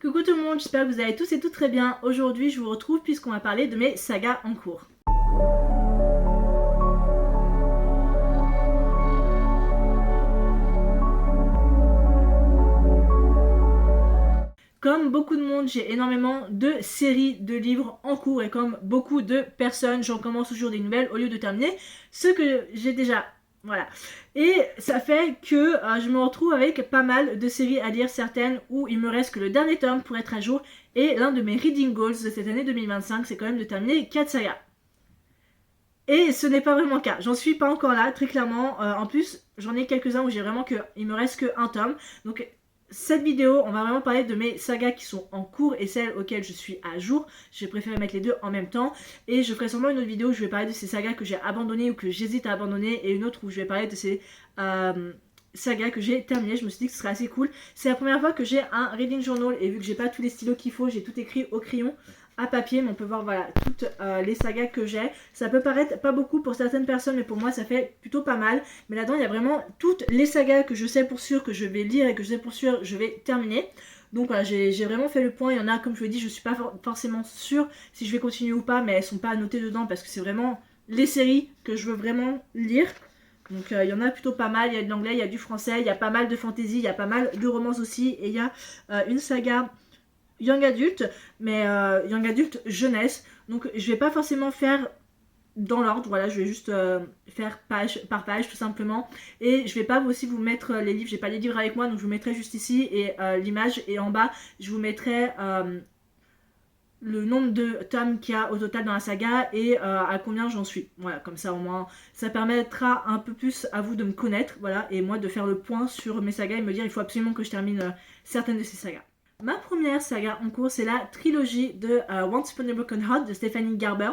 Coucou tout le monde, j'espère que vous allez tous et toutes très bien. Aujourd'hui je vous retrouve puisqu'on va parler de mes sagas en cours. Comme beaucoup de monde, j'ai énormément de séries de livres en cours et comme beaucoup de personnes, j'en commence toujours des nouvelles au lieu de terminer ce que j'ai déjà. Voilà. Et ça fait que je me retrouve avec pas mal de séries à lire, certaines où il me reste que le dernier tome pour être à jour. Et l'un de mes reading goals de cette année 2025, c'est quand même de terminer 4 sagas. Et ce n'est pas vraiment le cas, j'en suis pas encore là, très clairement. En plus, j'en ai quelques-uns où j'ai vraiment que il me reste que un tome. Donc cette vidéo, on va vraiment parler de mes sagas qui sont en cours et celles auxquelles je suis à jour. J'ai préféré mettre les deux en même temps. Et je ferai sûrement une autre vidéo où je vais parler de ces sagas que j'ai abandonnées ou que j'hésite à abandonner. Et une autre où je vais parler de ces sagas que j'ai terminées. Je me suis dit que ce serait assez cool. C'est la première fois que j'ai un reading journal. Et vu que j'ai pas tous les stylos qu'il faut, j'ai tout écrit au crayon à papier, mais on peut voir voilà toutes les sagas que j'ai. Ça peut paraître pas beaucoup pour certaines personnes, mais pour moi ça fait plutôt pas mal. Mais là-dedans il y a vraiment toutes les sagas que je sais pour sûr que je vais lire et que je sais pour sûr je vais terminer. Donc voilà, j'ai vraiment fait le point. Il y en a, comme je vous l'ai dit, je suis pas forcément sûre si je vais continuer ou pas, mais elles sont pas annotées dedans parce que c'est vraiment les séries que je veux vraiment lire. Donc il y en a plutôt pas mal, il y a de l'anglais, il y a du français, il y a pas mal de fantasy, il y a pas mal de romances aussi, et il y a une saga young adulte, mais young adulte jeunesse. Donc je vais pas forcément faire dans l'ordre, voilà, je vais juste faire page par page tout simplement. Et je vais pas aussi vous mettre les livres, j'ai pas les livres avec moi, donc je vous mettrai juste ici et l'image, et en bas je vous mettrai le nombre de tomes qu'il y a au total dans la saga et à combien j'en suis. Voilà, comme ça au moins ça permettra un peu plus à vous de me connaître, voilà, et moi de faire le point sur mes sagas et me dire il faut absolument que je termine certaines de ces sagas. Ma première saga en cours, c'est la trilogie de Once Upon a Broken Heart de Stephanie Garber,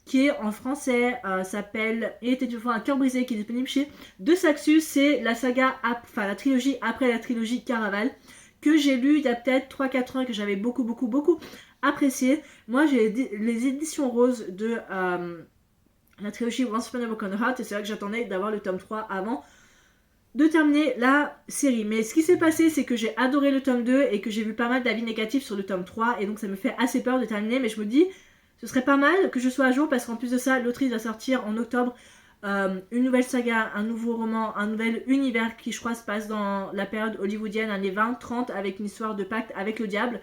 qui est en français s'appelle Il était une fois un cœur brisé, qui est disponible chez De Saxus. C'est la saga, enfin la trilogie après la trilogie Caraval, que j'ai lu il y a peut-être 3-4 ans et que j'avais beaucoup apprécié. Moi j'ai les éditions roses de la trilogie Once Upon a Broken Heart, et c'est vrai que j'attendais d'avoir le tome 3 avant de terminer la série. Mais ce qui s'est passé, c'est que j'ai adoré le tome 2 et que j'ai vu pas mal d'avis négatifs sur le tome 3, et donc ça me fait assez peur de terminer. Mais je me dis, ce serait pas mal que je sois à jour, parce qu'en plus de ça, l'autrice va sortir en octobre une nouvelle saga, un nouveau roman, un nouvel univers qui je crois se passe dans la période hollywoodienne, années 20-30, avec une histoire de pacte avec le diable,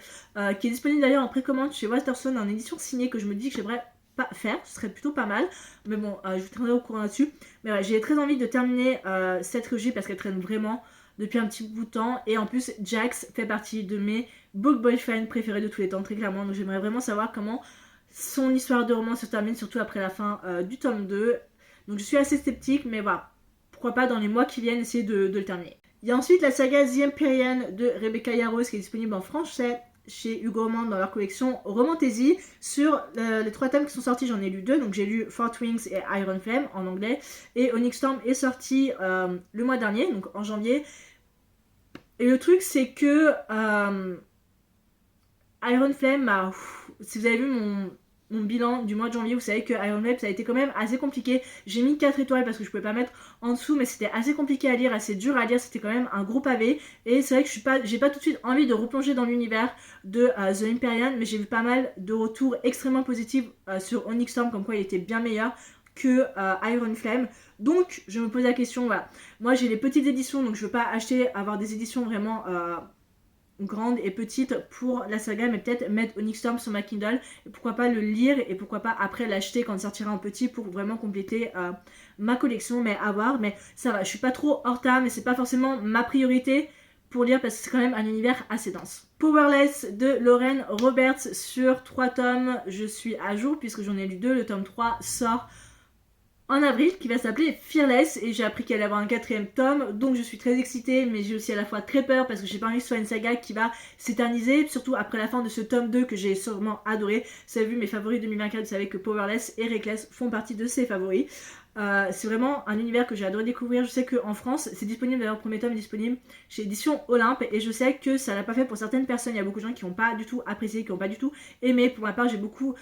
qui est disponible d'ailleurs en précommande chez Waterstone en édition signée, que je me dis que j'aimerais pas faire, ce serait plutôt pas mal, mais bon, je vous tiendrai au courant là-dessus. Mais ouais, j'ai très envie de terminer cette trilogie parce qu'elle traîne vraiment depuis un petit bout de temps, et en plus Jax fait partie de mes book boyfriends préférés de tous les temps, très clairement. Donc j'aimerais vraiment savoir comment son histoire de roman se termine, surtout après la fin du tome 2. Donc je suis assez sceptique, mais voilà, pourquoi pas dans les mois qui viennent essayer de le terminer. Il y a ensuite la saga The Empyrean de Rebecca Yarros, qui est disponible en français chez Hugo Roman dans leur collection Romantasy. Sur les 3 tomes qui sont sortis, j'en ai lu 2, donc j'ai lu Fort Wings et Iron Flame en anglais, et Onyx Storm est sorti le mois dernier, donc en janvier. Et le truc c'est que Iron Flame, si vous avez vu mon bilan du mois de janvier, vous savez que Iron Flame ça a été quand même assez compliqué. J'ai mis 4 étoiles parce que je pouvais pas mettre en dessous, mais c'était assez compliqué à lire, assez dur à lire, c'était quand même un gros pavé. Et c'est vrai que j'ai pas tout de suite envie de replonger dans l'univers de The Empyrean, mais j'ai vu pas mal de retours extrêmement positifs sur Onyx Storm, comme quoi il était bien meilleur que Iron Flame. Donc je me pose la question, voilà. Moi j'ai les petites éditions, donc je veux pas avoir des éditions vraiment grande et petite pour la saga, mais peut-être mettre Onyx Storm sur ma Kindle, et pourquoi pas le lire, et pourquoi pas après l'acheter quand il sortira en petit pour vraiment compléter ma collection, mais à voir. Mais ça va, je suis pas trop en retard, mais c'est pas forcément ma priorité pour lire parce que c'est quand même un univers assez dense. Powerless de Lauren Roberts sur 3 tomes, je suis à jour puisque j'en ai lu 2, le tome 3 sort en avril, qui va s'appeler Fearless, et j'ai appris qu'il allait avoir un 4ème tome, donc je suis très excitée, mais j'ai aussi à la fois très peur parce que j'ai pas envie que ce soit une saga qui va s'éterniser, surtout après la fin de ce tome 2 que j'ai sûrement adoré. Si vous avez vu mes favoris 2024, vous savez que Powerless et Reckless font partie de ces favoris. C'est vraiment un univers que j'ai adoré découvrir. Je sais qu'en France c'est disponible, d'ailleurs le premier tome est disponible chez Édition Olympe, et je sais que ça l'a pas fait pour certaines personnes. Il y a beaucoup de gens qui n'ont pas du tout apprécié, qui n'ont pas du tout aimé. Pour ma part, j'ai beaucoup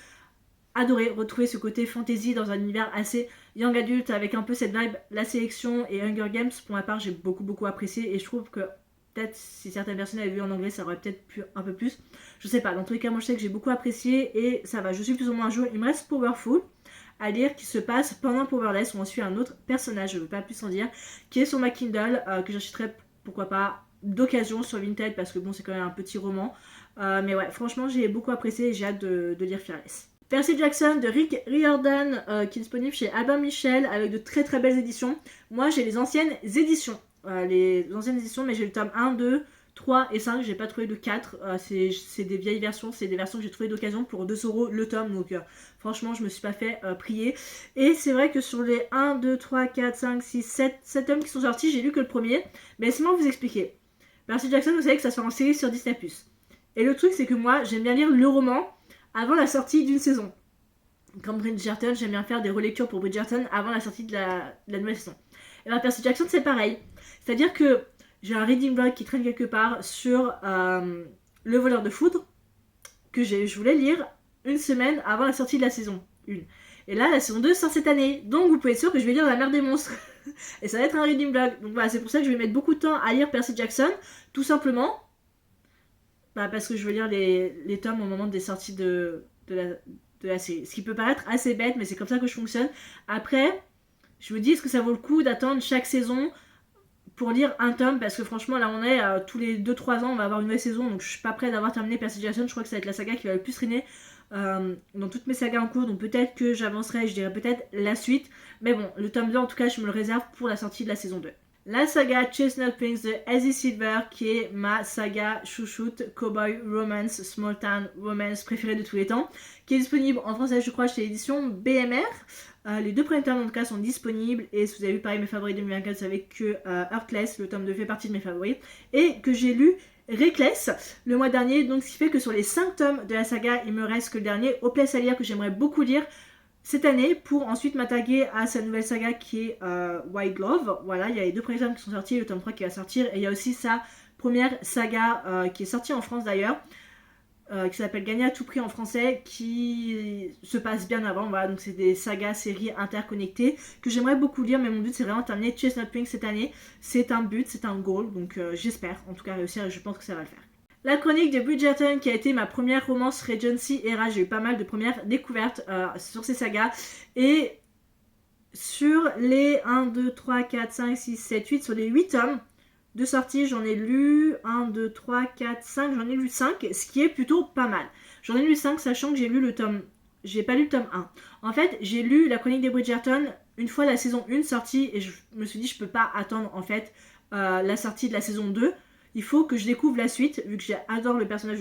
adoré retrouver ce côté fantasy dans un univers assez young adulte avec un peu cette vibe La Sélection et Hunger Games. Pour ma part, j'ai beaucoup apprécié, et je trouve que peut-être si certaines personnes avaient vu en anglais, ça aurait peut-être pu un peu plus. Je sais pas, dans tous les cas, moi je sais que j'ai beaucoup apprécié et ça va, je suis plus ou moins à jour. Il me reste Powerful à lire qui se passe pendant Powerless où on suit un autre personnage, je ne veux pas plus en dire, qui est sur ma Kindle, que j'achèterai pourquoi pas d'occasion sur Vinted parce que bon c'est quand même un petit roman. Mais ouais, franchement j'ai beaucoup apprécié et j'ai hâte de lire Fearless. Percy Jackson de Rick Riordan qui est disponible chez Albin Michel avec de très très belles éditions. Moi j'ai les anciennes éditions, mais j'ai le tome 1, 2, 3 et 5, j'ai pas trouvé de 4, c'est des vieilles versions, c'est des versions que j'ai trouvées d'occasion pour 2€ le tome, donc franchement je me suis pas fait prier. Et c'est vrai que sur les 1, 2, 3, 4, 5, 6, 7 tomes qui sont sortis, j'ai lu que le premier, mais laissez-moi vous expliquer. Percy Jackson, vous savez que ça sort en série sur Disney+. Et le truc c'est que moi j'aime bien lire le roman avant la sortie d'une saison. Comme Bridgerton, j'aime bien faire des relectures pour Bridgerton avant la sortie de la nouvelle saison. Et bien Percy Jackson c'est pareil, c'est-à-dire que j'ai un reading blog qui traîne quelque part sur Le voleur de foudre que je voulais lire une semaine avant la sortie de la saison 1. Et là, la saison 2 sort cette année. Donc, vous pouvez être sûr que je vais lire La mer des monstres. Et ça va être un reading blog. Donc voilà, c'est pour ça que je vais mettre beaucoup de temps à lire Percy Jackson. Tout simplement. Parce que je veux lire les tomes au moment des sorties de la série. Ce qui peut paraître assez bête, mais c'est comme ça que je fonctionne. Après, je me dis, est-ce que ça vaut le coup d'attendre chaque saison pour lire un tome, parce que franchement là on est tous les 2-3 ans on va avoir une nouvelle saison, donc je suis pas prête d'avoir terminé Percy Jackson. Je crois que ça va être la saga qui va le plus traîner dans toutes mes sagas en cours, donc peut-être que j'avancerai, je dirais peut-être la suite, mais bon, le tome 2 en tout cas je me le réserve pour la sortie de la saison 2. La saga Chestnut Prince de Ezzy Silver, qui est ma saga chouchoute, Cowboy Romance, Small Town Romance préférée de tous les temps, qui est disponible en français je crois chez l'édition BMR. Les 2 premiers tomes en tout cas sont disponibles, et si vous avez vu pareil mes favoris 2024, vous savez que Heartless, le tome 2 fait partie de mes favoris, et que j'ai lu Reckless le mois dernier, donc ce qui fait que sur les 5 tomes de la saga, il me reste que le dernier, Hopeless à lire, que j'aimerais beaucoup lire cette année pour ensuite m'attaquer à sa nouvelle saga qui est White Glove. Voilà, il y a les 2 premiers tomes qui sont sortis, le tome 3 qui va sortir, et il y a aussi sa première saga qui est sortie en France d'ailleurs, qui s'appelle Gagner à tout prix en français, qui se passe bien avant. Voilà, donc c'est des sagas, séries interconnectées que j'aimerais beaucoup lire, mais mon but c'est vraiment de terminer Chestnut Prince cette année. C'est un but, c'est un goal, donc j'espère en tout cas réussir, et je pense que ça va le faire. La chronique de Bridgerton, qui a été ma première romance Regency era, j'ai eu pas mal de premières découvertes sur ces sagas, et sur les 1, 2, 3, 4, 5, 6, 7, 8, sur les 8 tomes de sortie, j'en ai lu 1, 2, 3, 4, 5, j'en ai lu 5, ce qui est plutôt pas mal. J'en ai lu 5, sachant que j'ai lu le tome... J'ai pas lu le tome 1. En fait, j'ai lu la chronique des Bridgerton une fois la saison 1 sortie, et je me suis dit je peux pas attendre en fait la sortie de la saison 2. Il faut que je découvre la suite, vu que j'adore le personnage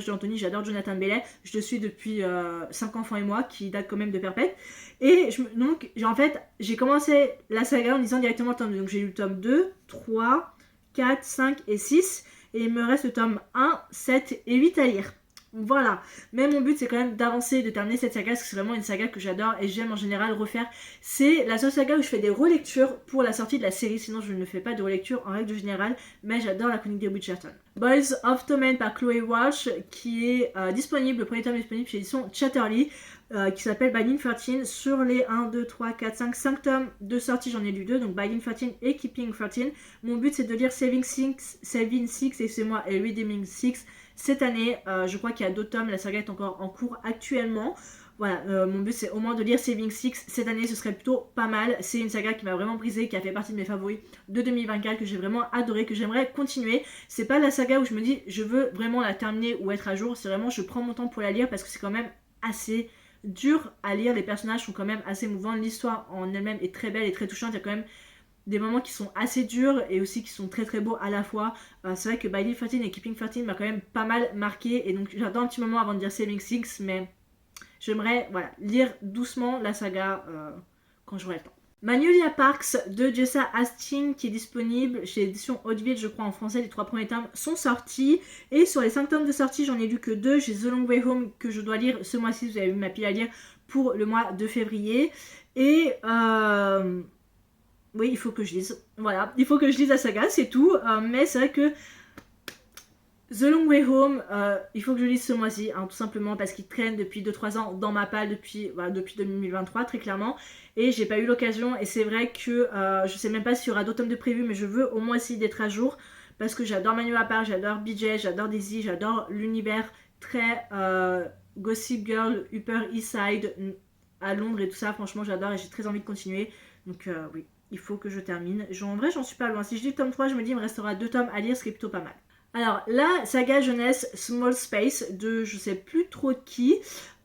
d'Anthony, j'adore Jonathan Bailey, je le suis depuis 5 enfants et moi, qui date quand même de Perpète. Et donc, j'ai commencé la saga en lisant directement le tome 2. Donc j'ai lu le tome 2, 3, 4, 5 et 6. Et il me reste le tome 1, 7 et 8 à lire. Voilà. Mais mon but c'est quand même d'avancer, de terminer cette saga, parce que c'est vraiment une saga que j'adore et j'aime en général refaire. C'est la seule saga où je fais des relectures pour la sortie de la série, sinon je ne fais pas de relecture en règle générale, mais j'adore la chronique des Bridgerton. Boys of Torment par Chloé Walsh, qui est disponible, le premier tome est disponible chez l'édition Chatterley, qui s'appelle Binding 13. Sur les 1, 2, 3, 4, 5 tomes de sortie, j'en ai lu 2, donc Binding 13 et Keeping 13. Mon but c'est de lire Saving Six, excusez-moi, et Redeeming 6 cette année. Je crois qu'il y a 2 tomes, la saga est encore en cours actuellement. Voilà, mon but c'est au moins de lire Saving Six cette année, ce serait plutôt pas mal. C'est une saga qui m'a vraiment brisé, qui a fait partie de mes favoris de 2024, que j'ai vraiment adoré, que j'aimerais continuer. C'est pas la saga où je me dis je veux vraiment la terminer ou être à jour, c'est vraiment je prends mon temps pour la lire parce que c'est quand même assez dur à lire, les personnages sont quand même assez mouvants, l'histoire en elle-même est très belle et très touchante, il y a quand même des moments qui sont assez durs et aussi qui sont très très beaux à la fois. C'est vrai que Binding 13 et Keeping 13 m'a quand même pas mal marqué, et donc j'attends un petit moment avant de dire Saving Six, mais j'aimerais lire doucement la saga quand j'aurai le temps. Magnolia Parks de Jessa Hastings, qui est disponible chez l'édition Hauteville, je crois en français. Les 3 premiers tomes sont sortis, et sur les 5 tomes de sortie j'en ai lu que 2. J'ai The Long Way Home que je dois lire ce mois-ci, vous avez vu ma pile à lire pour le mois de février, et oui, il faut que je lise, voilà, il faut que je lise la saga, c'est tout, mais c'est vrai que The Long Way Home, il faut que je lise ce mois-ci, hein, tout simplement parce qu'il traîne depuis 2-3 ans dans ma palle depuis 2023 très clairement, et j'ai pas eu l'occasion, et c'est vrai que je sais même pas s'il y aura d'autres tomes de prévus, mais je veux au moins essayer d'être à jour, parce que j'adore Manu à part, j'adore BJ, j'adore Daisy, j'adore l'univers très Gossip Girl, Upper East Side à Londres et tout ça. Franchement, j'adore et j'ai très envie de continuer. Donc oui, il faut que je termine. En vrai, j'en suis pas loin. Si je dis le tome 3, je me dis il me restera 2 tomes à lire, ce qui est plutôt pas mal. Alors, la saga jeunesse Small Space de je sais plus trop qui,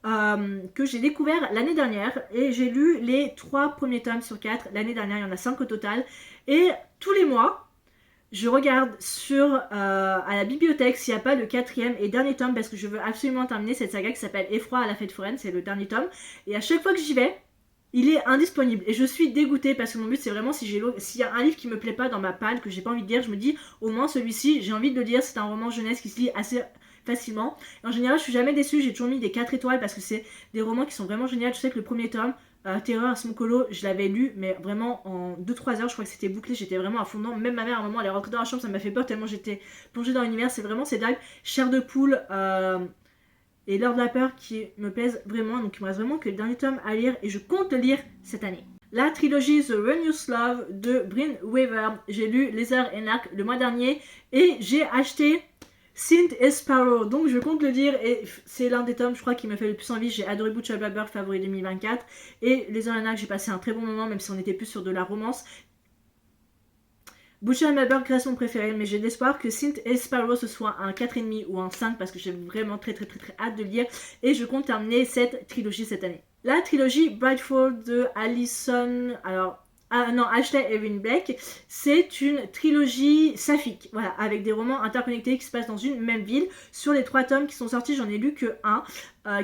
que j'ai découvert l'année dernière et j'ai lu les 3 premiers tomes sur 4. L'année dernière, il y en a 5 au total. Et tous les mois, je regarde à la bibliothèque s'il n'y a pas le 4e et dernier tome parce que je veux absolument terminer cette saga qui s'appelle Effroi à la fête foraine, c'est le dernier tome. Et à chaque fois que j'y vais, il est indisponible et je suis dégoûtée parce que mon but c'est vraiment s'il y a un livre qui me plaît pas dans ma palle, que j'ai pas envie de lire, je me dis au moins celui-ci j'ai envie de le lire, c'est un roman jeunesse qui se lit assez facilement. Et en général je suis jamais déçue, j'ai toujours mis des 4 étoiles parce que c'est des romans qui sont vraiment géniaux. Je sais que le premier tome, Terreur à Smokolo, je l'avais lu mais vraiment en 2-3 heures, je crois que c'était bouclé, j'étais vraiment à fond dedans. Même ma mère à un moment elle est rentrée dans la chambre, ça m'a fait peur tellement j'étais plongée dans l'univers. C'est vraiment ces vibes chair de poule et L'heure de la peur qui me plaisent vraiment. Donc il me reste vraiment que le dernier tome à lire et je compte le lire cette année. La trilogie The Renewed Love de Bryn Weaver. J'ai lu Lézard et Narc le mois dernier et j'ai acheté Saint et Sparrow. Donc je compte le lire et c'est l'un des tomes je crois qui me fait le plus envie. J'ai adoré Butcher Blabber, favori 2024. Et Lézard et Narc, j'ai passé un très bon moment même si on était plus sur de la romance. Butcher Blabber reste mon préféré, mais j'ai l'espoir que Saint et Sparrow ce soit un 4,5 ou un 5 parce que j'ai vraiment très hâte de lire et je compte terminer cette trilogie cette année. La trilogie Brightfall de Alison, Ashley Erin Blake, c'est une trilogie saphique, voilà, avec des romans interconnectés qui se passent dans une même ville. Sur les 3 tomes qui sont sortis, j'en ai lu que un,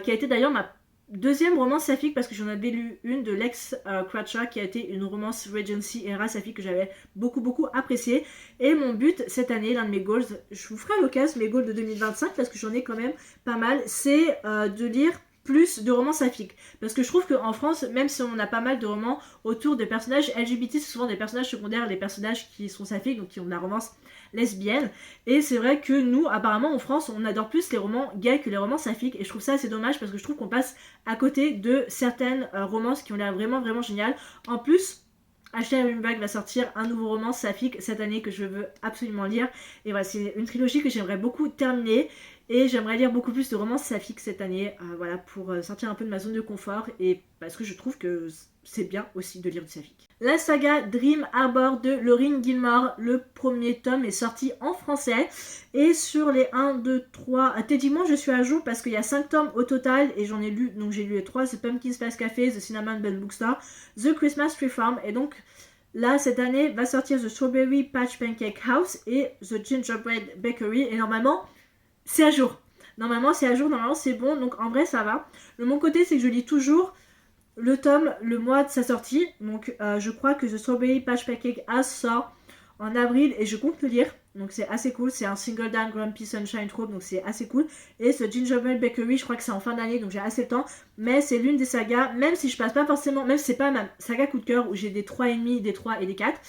qui a été d'ailleurs ma deuxième romance saphique parce que j'en avais lu une de Lex Cratchit qui a été une romance Regency era saphique que j'avais beaucoup appréciée. Et mon but cette année, l'un de mes goals, je vous ferai à l'occasion mes goals de 2025 parce que j'en ai quand même pas mal, c'est de lire plus de romans saphiques. Parce que je trouve qu'en France, même si on a pas mal de romans autour de personnages LGBT, c'est souvent des personnages secondaires, les personnages qui sont saphiques, donc qui ont de la romance lesbienne. Et c'est vrai que nous, apparemment en France, on adore plus les romans gays que les romans saphiques. Et je trouve ça assez dommage parce que je trouve qu'on passe à côté de certaines romances qui ont l'air vraiment géniales. En plus, Ashley Erin Blake va sortir un nouveau roman saphique cette année que je veux absolument lire. Et voilà, c'est une trilogie que j'aimerais beaucoup terminer. Et j'aimerais lire beaucoup plus de romans saphiques cette année, voilà, pour sortir un peu de ma zone de confort et parce que je trouve que c'est bien aussi de lire du saphique. La saga Dream Harbor de Laurine Gilmore, le premier tome est sorti en français et sur les 1, 2, 3, techniquement je suis à jour parce qu'il y a 5 tomes au total et j'en ai lu, donc j'ai lu les 3, The Pumpkin Spice Café, The Cinnamon Bell Bookstore, The Christmas Tree Farm et donc là cette année va sortir The Strawberry Patch Pancake House et The Gingerbread Bakery et normalement c'est à jour. Normalement c'est bon, donc en vrai ça va. De mon côté c'est que je lis toujours le tome le mois de sa sortie, donc je crois que The Strawberry Patch Pancake House sort en avril et je compte le lire, donc c'est assez cool, c'est un single down Grumpy Sunshine Trope, donc c'est assez cool. Et ce Gingerbread Bakery, je crois que c'est en fin d'année, donc j'ai assez de temps, mais c'est l'une des sagas, même si je passe pas forcément, même si c'est pas ma saga coup de cœur où j'ai des 3,5, des 3 et des 4,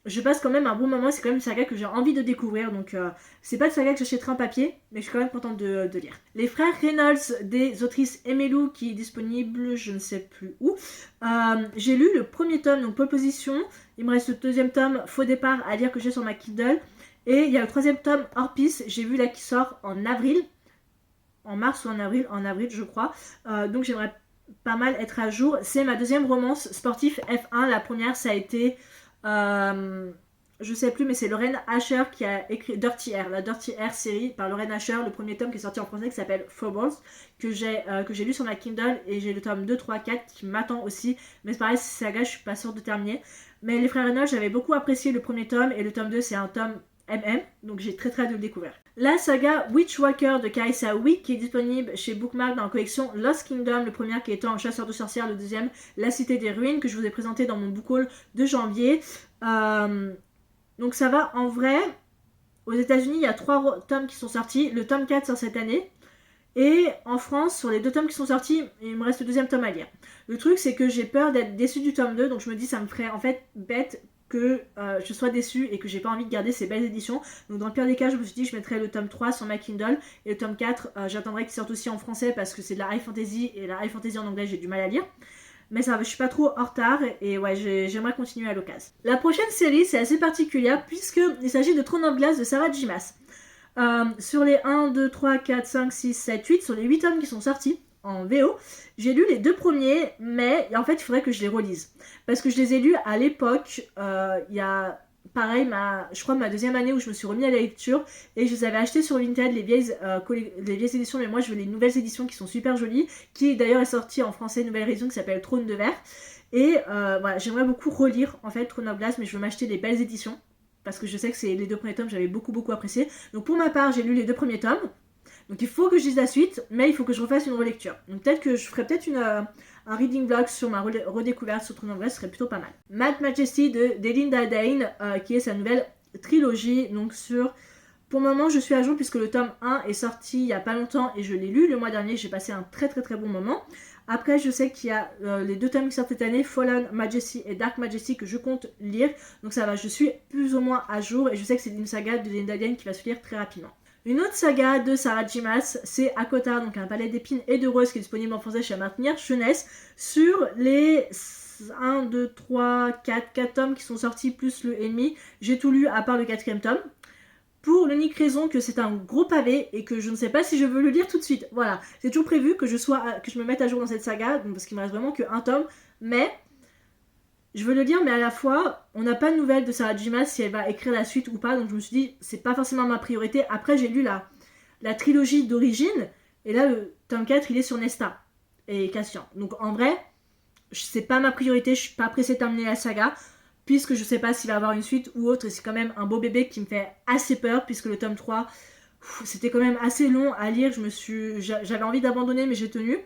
je passe quand même un bon moment, c'est quand même une saga que j'ai envie de découvrir, donc c'est pas une saga que j'achèterai en papier, mais je suis quand même contente de lire. Les frères Reynolds des autrices Emelu qui est disponible je ne sais plus où. J'ai lu le premier tome, donc Pole Position, il me reste le deuxième tome Faux Départ à lire que j'ai sur ma Kindle, et il y a le troisième tome Hors Piste, j'ai vu là qui sort en avril, en mars ou en avril je crois, donc j'aimerais pas mal être à jour. C'est ma deuxième romance sportif F1, la première ça a été... je sais plus mais c'est Lorraine Asher qui a écrit Dirty Air, la Dirty Air série par Lorraine Asher, le premier tome qui est sorti en français qui s'appelle Four Balls que j'ai lu sur ma Kindle et j'ai le tome 2, 3, 4 qui m'attend aussi, mais c'est pareil, c'est saga je suis pas sûre de terminer. Mais les frères Reynolds j'avais beaucoup apprécié le premier tome et le tome 2 c'est un tome MM, donc j'ai très hâte de le découvrir. La saga Witchwalker de Carissa Wick qui est disponible chez Bookmark dans la collection Lost Kingdom, le premier qui étant Chasseur de sorcières, le deuxième La Cité des Ruines que je vous ai présenté dans mon book haul de janvier. Donc ça va en vrai, aux États-Unis il y a 3 tomes qui sont sortis, le tome 4 sort cette année. Et en France, sur les 2 tomes qui sont sortis, il me reste le deuxième tome à lire. Le truc c'est que j'ai peur d'être déçue du tome 2, donc je me dis ça me ferait en fait bête que je sois déçue et que j'ai pas envie de garder ces belles éditions. Donc dans le pire des cas, je me suis dit que je mettrais le tome 3 sur ma Kindle et le tome 4, j'attendrai qu'il sorte aussi en français parce que c'est de la high fantasy et la high fantasy en anglais j'ai du mal à lire. mais ça va, je suis pas trop en retard et ouais, j'aimerais continuer à l'occasion. La prochaine série, c'est assez particulière puisqu'il s'agit de Throne of Glass de Sarah J. Maas. Sur les 1, 2, 3, 4, 5, 6, 7, 8, sur les 8 tomes qui sont sortis en VO, j'ai lu les 2 premiers, mais en fait il faudrait que je les relise. Parce que je les ai lus à l'époque, il y a pareil, je crois ma deuxième année où je me suis remis à la lecture, et je les avais achetés sur Vinted, les vieilles éditions, mais moi je veux les nouvelles éditions qui sont super jolies, qui d'ailleurs est sortie en français, une nouvelle édition qui s'appelle Trône de Verre. Et voilà, j'aimerais beaucoup relire en fait Throne of Glass, mais je veux m'acheter des belles éditions. Parce que je sais que c'est les 2 premiers tomes, j'avais beaucoup apprécié. Donc pour ma part, j'ai lu les 2 premiers tomes. Donc il faut que je lise la suite, mais il faut que je refasse une relecture. Donc peut-être que je ferai un reading vlog sur ma redécouverte sur Throne of Glass, ce serait plutôt pas mal. Mad Majesty de Delinda Dane, qui est sa nouvelle trilogie. Donc pour le moment, je suis à jour puisque le tome 1 est sorti il y a pas longtemps et je l'ai lu le mois dernier. J'ai passé un très bon moment. Après, je sais qu'il y a les 2 tomes qui sortent cette année, Fallen Majesty et Dark Majesty, que je compte lire. Donc ça va, je suis plus ou moins à jour et je sais que c'est une saga de Delinda Dane qui va se lire très rapidement. Une autre saga de Sarah J. Maas, c'est Akota, donc un palais d'épines et de roses qui est disponible en français chez Martinière Jeunesse, sur les 1, 2, 3, 4 tomes qui sont sortis plus le ennemi. J'ai tout lu à part le 4e tome. Pour l'unique raison que c'est un gros pavé et que je ne sais pas si je veux le lire tout de suite. Voilà, c'est toujours prévu que je me mette à jour dans cette saga, parce qu'il me reste vraiment qu'un tome, mais je veux le lire, mais à la fois, on n'a pas de nouvelles de Sarah J. Maas si elle va écrire la suite ou pas, donc je me suis dit, c'est pas forcément ma priorité. Après, j'ai lu la trilogie d'origine, et là, le tome 4, il est sur Nesta et Cassian. Donc en vrai, c'est pas ma priorité, je suis pas pressée de terminer la saga, puisque je sais pas s'il va y avoir une suite ou autre, et c'est quand même un beau bébé qui me fait assez peur, puisque le tome 3, c'était quand même assez long à lire, j'avais envie d'abandonner, mais j'ai tenu.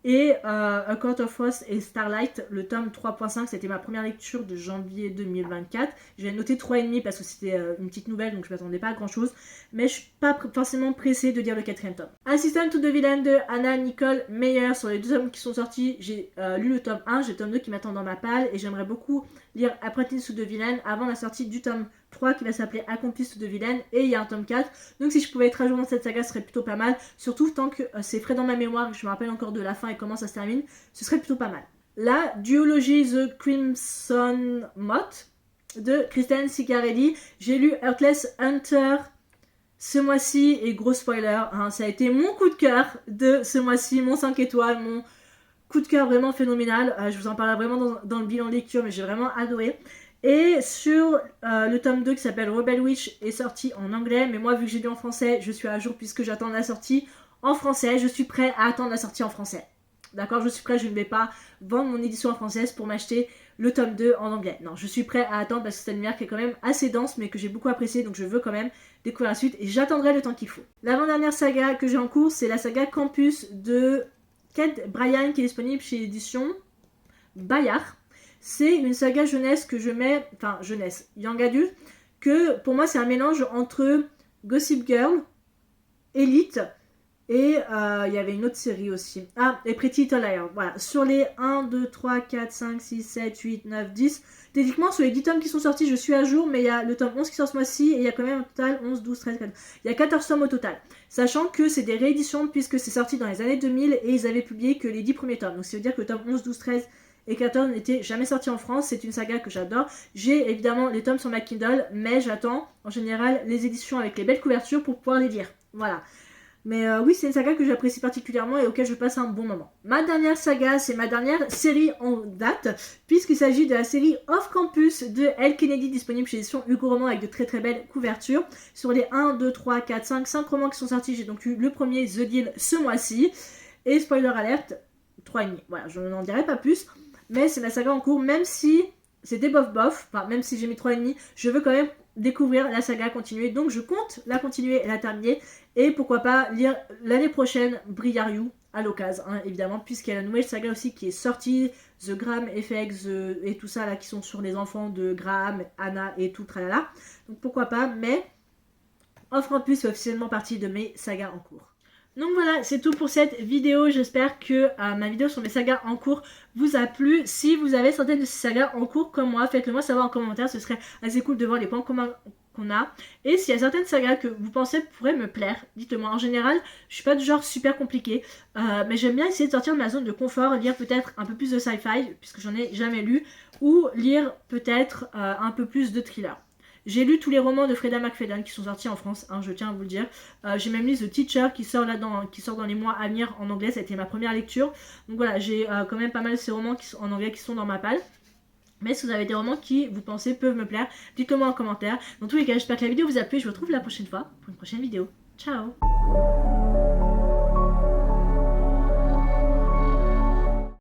Et A Court of Frost et Starlight, le tome 3.5, c'était ma première lecture de janvier 2024. J'ai noté 3,5 parce que c'était une petite nouvelle, donc je m'attendais pas à grand chose. Mais je suis pas forcément pressée de lire le 4e tome. Assistant to the Villain de Anna Nicole Meyer, sur les 2 tomes qui sont sortis, j'ai lu le tome 1, j'ai le tome 2 qui m'attend dans ma palle, et j'aimerais beaucoup lire Apprentice to the Villain avant la sortie du tome 3 qui va s'appeler Accomplice to the Villain, et il y a un tome 4. Donc si je pouvais être à jour dans cette saga, ce serait plutôt pas mal, surtout tant que c'est frais dans ma mémoire et que je me rappelle encore de la fin et comment ça se termine, ce serait plutôt pas mal. La duologie The Crimson Moth de Kristen Ciccarelli, j'ai lu Heartless Hunter ce mois-ci, et gros spoiler, hein, ça a été mon coup de cœur de ce mois-ci, mon 5 étoiles, mon coup de cœur vraiment phénoménal. Je vous en parlerai vraiment dans le bilan lecture, mais j'ai vraiment adoré. Et sur le tome 2 qui s'appelle Rebel Witch est sorti en anglais, mais moi vu que j'ai lu en français, je suis à jour puisque j'attends la sortie en français. Je suis prêt à attendre la sortie en français. D'accord, je suis prêt, je ne vais pas vendre mon édition en française pour m'acheter le tome 2 en anglais. Non, je suis prêt à attendre parce que c'est une lumière qui est quand même assez dense, mais que j'ai beaucoup apprécié, donc je veux quand même découvrir la suite et j'attendrai le temps qu'il faut. L'avant-dernière saga que j'ai en cours, c'est la saga Campus de Kate Bryan qui est disponible chez l'édition Bayard. C'est une saga jeunesse que je mets, enfin jeunesse, young adulte, que pour moi c'est un mélange entre Gossip Girl, Elite, et il y avait une autre série aussi. Ah, et Pretty Little Liars. Voilà, sur les 1, 2, 3, 4, 5, 6, 7, 8, 9, 10. Techniquement, sur les 10 tomes qui sont sortis, je suis à jour, mais il y a le tome 11 qui sort ce mois-ci, et il y a quand même au total 11, 12, 13, 14. Il y a 14 tomes au total. Sachant que c'est des rééditions, puisque c'est sorti dans les années 2000, et ils avaient publié que les 10 premiers tomes. Donc ça veut dire que le tome 11, 12, 13 et 14 n'étaient jamais sortis en France. C'est une saga que j'adore. J'ai évidemment les tomes sur ma Kindle, mais j'attends en général les éditions avec les belles couvertures pour pouvoir les lire. Voilà. Mais oui, c'est une saga que j'apprécie particulièrement et auquel je passe un bon moment. Ma dernière saga, c'est ma dernière série en date, puisqu'il s'agit de la série Off Campus de Elle Kennedy, disponible chez l'édition Hugo Roman avec de très belles couvertures. Sur les 1, 2, 3, 4, 5 romans qui sont sortis, j'ai donc eu le premier The Deal ce mois-ci. Et spoiler alert, 3,5. Voilà, je n'en dirai pas plus. Mais c'est ma saga en cours, même si c'était bof, enfin même si j'ai mis 3,5, je veux quand même découvrir la saga, continuer. Donc je compte la continuer et la terminer. Et pourquoi pas lire l'année prochaine Briariou à l'occasion, hein, évidemment, puisqu'il y a la nouvelle saga aussi qui est sortie, The Graham Effect et tout ça là, qui sont sur les enfants de Graham, Anna et tout, tralala. Donc pourquoi pas, mais Offre en plus fait officiellement partie de mes sagas en cours. Donc voilà, c'est tout pour cette vidéo. J'espère que ma vidéo sur mes sagas en cours vous a plu. Si vous avez certaines de ces sagas en cours comme moi, faites-le moi savoir en commentaire. Ce serait assez cool de voir les points communs qu'on a. Et s'il y a certaines sagas que vous pensez pourraient me plaire, dites-le moi. En général, je suis pas du genre super compliqué, mais j'aime bien essayer de sortir de ma zone de confort, lire peut-être un peu plus de sci-fi, puisque j'en ai jamais lu, ou lire peut-être un peu plus de thriller. J'ai lu tous les romans de Freda McFadden qui sont sortis en France, hein, je tiens à vous le dire. J'ai même lu The Teacher qui sort dans les mois à venir en anglais, ça a été ma première lecture. Donc voilà, j'ai quand même pas mal de ces romans en anglais qui sont dans ma palle. Mais si vous avez des romans qui, vous pensez, peuvent me plaire, dites-le moi en commentaire. Dans tous les cas, j'espère que la vidéo vous a plu. Je vous retrouve la prochaine fois pour une prochaine vidéo. Ciao!